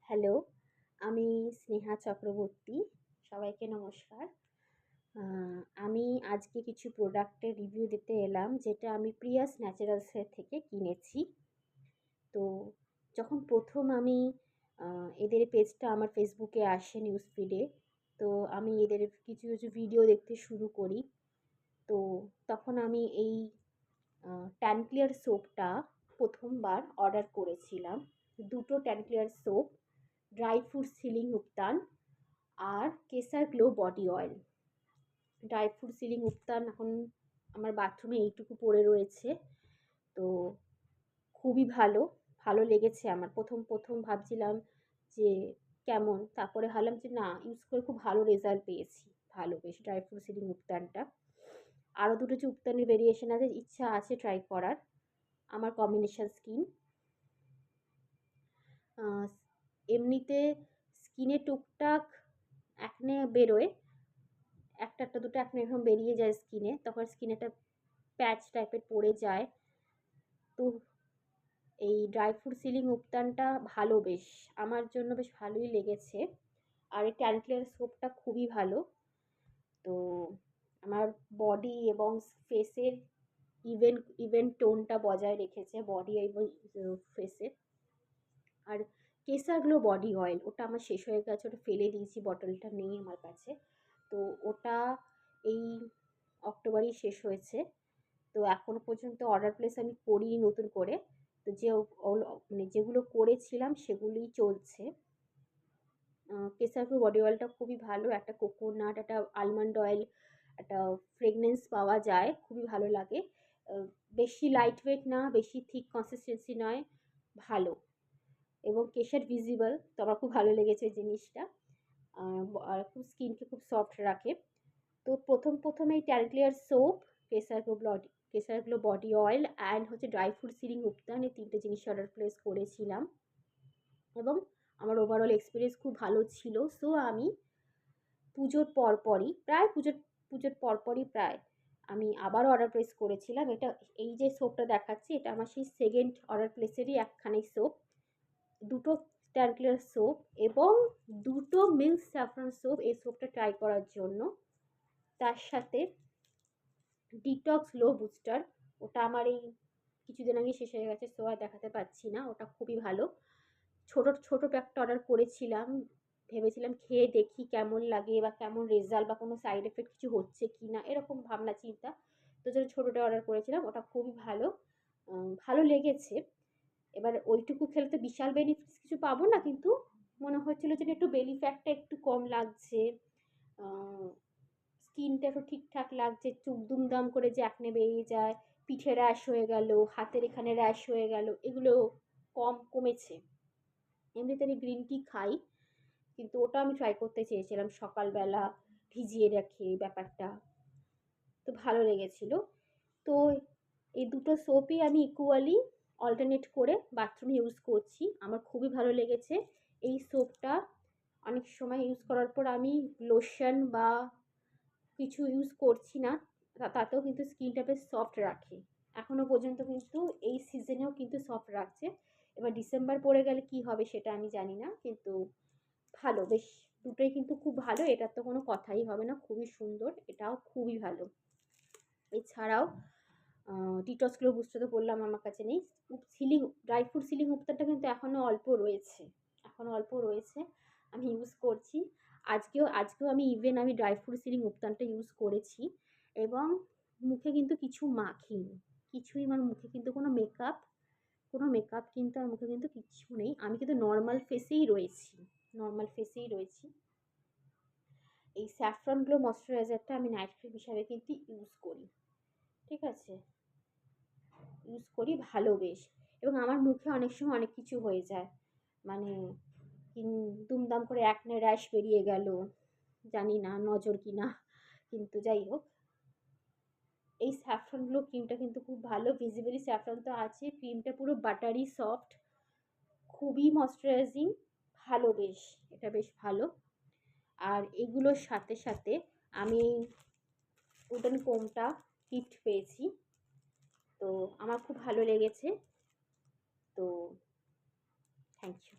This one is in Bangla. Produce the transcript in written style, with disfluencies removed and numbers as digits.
হ্যালো, আমি স্নেহা চক্রবর্তী। সবাইকে নমস্কার। আ আমি আজকে কিছু প্রোডাক্টের রিভিউ দিতে এলাম, যেটা আমি প্রিয়াস ন্যাচারালসের থেকে কিনেছি। তো যখন ১ম আমি আ এদের পেজটা আমার ফেসবুকে আসে নিউজ ফিডে, তো আমি এদের কিছু ভিডিও দেখতে শুরু করি। তো তখন আমি এই ট্যান ক্লিয়ার সোপটা ১ম বার অর্ডার করেছিলাম। ২ টো tan clear soap, dry fruit সিলিং উবটান আর কেসার glow body oil. Dry fruit সিলিং উবটান এখন আমার বাথরুমে এইটুকু পড়ে রয়েছে। তো খুবই ভালো, ভালো লেগেছে আমার। ১ম ভাবছিলাম যে কেমন? তারপরে ভাবলাম যে না, ইউজ করে খুব ভালো রেজাল্ট পেয়েছি। ভালো বেশ ড্রাই ফ্রুট সিলিং উবটানটা। আরও ২ টো যে উবটানের ভেরিয়েশন আছে, ইচ্ছা আছে ট্রাই করার। আমার কম্বিনেশন স্কিন। আ এমনিতে স্কিনে টুকটাক অ্যাকনে বেরোয়। একটা দুটো অ্যাকনে এরকম বেরিয়ে যায় স্কিনে। তখন স্কিনে একটা প্যাচ টাইপের পড়ে যায়। তো এই ড্রাই ফ্রুট সিলিং উবটানটা ভালো বেশ। আমার জন্য বেশ ভালোই লেগেছে। আর এই ট্যান ক্লিয়ার সোপটা খুবই ভালো। তো আমার বডি এবং ফেসের ইভেন ইভেন টোনটা বজায় রেখেছে বডি এবং ফেসের। আর কেসার গ্লো বডি অয়েল, ওটা আমার শেষ হয়ে গেছে, ওটা ফেলে দিয়েছি, বটলটা নেই আমার কাছে। তো ওটা এই অক্টোবরেই শেষ হয়েছে। তো এখনো পর্যন্ত অর্ডার প্লেস আমি করিনি নতুন করে। তো যে মানে যেগুলো করেছিলাম সেগুলোই চলছে। কেসার গ্লো বডি অয়েলটা খুবই ভালো। একটা কোকোনাট, একটা আলমন্ড অয়েল, একটা ফ্রেগনেন্স পাওয়া যায়, খুবই ভালো লাগে। আ বেশি লাইট ওয়েট না, বেশি থিক কনসিস্টেন্সি নয়, ভালো। এবং কেশার ভিজিবল, তো আমার খুব ভালো লেগেছে জিনিসটা। আর খুব স্কিনকে খুব সফট রাখে। তো ১ম এই tan clear soap, Kesar glow body oil and হচ্ছে ড্রাই ফ্রুট সিলিং উবটান, এই ৩ টে জিনিস অর্ডার প্লেস করেছিলাম এবং আমার ওভারঅল এক্সপেরিয়েন্স খুব ভালো ছিল। সো আমি পুজোর পরপরই, প্রায় পুজোর পরপরই প্রায় আমি আবারও অর্ডার প্লেস করেছিলাম। এই যে সোপটা দেখাচ্ছি, এটা আমার সেই সেকেন্ড অর্ডার প্লেসেরই একখানি সোপ। ২ টো ট্যান ক্লিয়ার সোপ এবং ২ টো মিল্ক স্যাফরন সোপ, এই সোপটা ট্রাই করার জন্য। তার সাথে ডিটক্স গ্লো বুস্টার, ওটা আমার এই কিছুদিন আগে শেষ হয়ে গেছে, সো আর দেখাতে পাচ্ছি না। ওটা খুবই ভালো। ছোট প্যাকটা অর্ডার করেছিলাম। ভেবেছিলাম খেয়ে দেখি কেমন লাগে বা কেমন রেজাল্ট বা কোনো সাইড এফেক্ট কিছু হচ্ছে কি না, এরকম ভাবনা চিন্তা। তো জন্য ছোটোটা অর্ডার করেছিলাম। ওটা খুবই ভালো। ভালো লেগেছে। এবার ওইটুকু খেলে তো বিশাল বেনিফিটস কিছু পাবো না, কিন্তু মনে হচ্ছিল যে একটু বেলি ফ্যাটটা একটু কম লাগছে। আ স্কিনটা একটু ঠিকঠাক লাগছে। চোখ দুমদাম করে যে একনে বেরিয়ে যায়, পিঠে র্যাশ হয়ে গেল, হাতের এখানে র্যাশ হয়ে গেল, এগুলো কমেছে। এমনিতে আমি গ্রিন টি খাই, কিন্তু ওটা আমি ট্রাই করতে চেয়েছিলাম সকালবেলা ভিজিয়ে রেখে ব্যাপারটা। তো ভালো লেগেছিল। তো এই দুটো সোপই আমি ইকুয়ালি অল্টারনেট করে বাথরুমে ইউজ করছি। আমার খুবই ভালো লেগেছে। এই সোপটা অনেক সময় ইউজ করার পর আমি লোশন বা কিছু ইউজ করছি না, তাতেও কিন্তু স্কিনটা বেশ সফট রাখে। এখনো পর্যন্ত কিন্তু এই সিজনেও কিন্তু সফট রাখছে। এবার ডিসেম্বর পড়ে গেলে কি হবে সেটা আমি জানি না, কিন্তু ভালো বেশ। দুটোই কিন্তু খুব ভালো, এটার তো কোনো কথাই হবে না, খুবই সুন্দর, এটাও খুবই ভালো। এছাড়াও ডিটক্স গ্লো বুস্টার তো বললাম আমার কাছে নেই। ড্রাই ফ্রুট সিলিং উবটানটা কিন্তু এখনও অল্প রয়েছে, আমি ইউজ করছি। আজকেও আমি ড্রাই ফ্রুট সিলিং উবটানটা ইউজ করেছি এবং মুখে কিন্তু কিছু মাখিনি। কিছুই আমার মুখে কিন্তু কোনো মেকআপ কিন্তু আমার মুখে কিন্তু কিচ্ছু নেই। আমি কিন্তু নর্মাল ফেসেই রয়েছি। এই স্যাফরন গ্লো ময়েশ্চারাইজারটা আমি নাইট ক্রিম হিসাবে কিন্তু ইউজ করি। ঠিক আছে? ইউজ করি, ভালো বেশ। এবং আমার মুখে অনেক সময় অনেক কিছু হয়ে যায়। মানে দুমদাম করে একনে র্যাশ বেরিয়ে গেল। জানি না নজর কি না, কিন্তু যাই হোক। এই স্যাফরন গ্লো ক্রিমটা কিন্তু খুব ভালো। ভিজিবলি স্যাফরন তো আছে। ক্রিমটা পুরো বাটারি সফট, খুবই ময়েশ্চারাইজিং, ভালো বেশ। এটা বেশ ভালো। আর এগুলোর সাথে আমি উডেন কোমটা গিফট পেয়েছি। তো আমার খুব ভালো লেগেছে। তো থ্যাংক ইউ।